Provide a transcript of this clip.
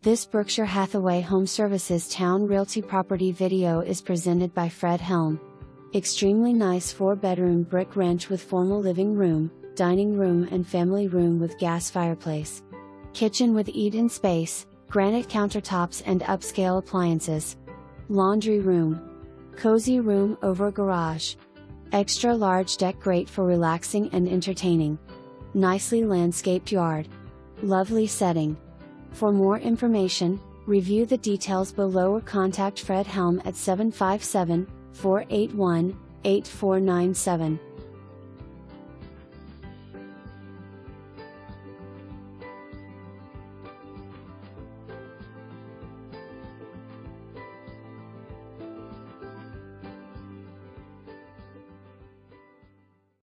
This Berkshire Hathaway HomeServices Towne Realty property video is presented by Helm. Extremely nice 4-bedroom brick ranch with formal living room, dining room and family room with gas fireplace. Kitchen with eat-in space, granite countertops and upscale appliances. Laundry room. Cozy room over garage. Extra large deck great for relaxing and entertaining. Nicely landscaped yard. Lovely setting. For more information, review the details below or contact Helm at 757-481-8497.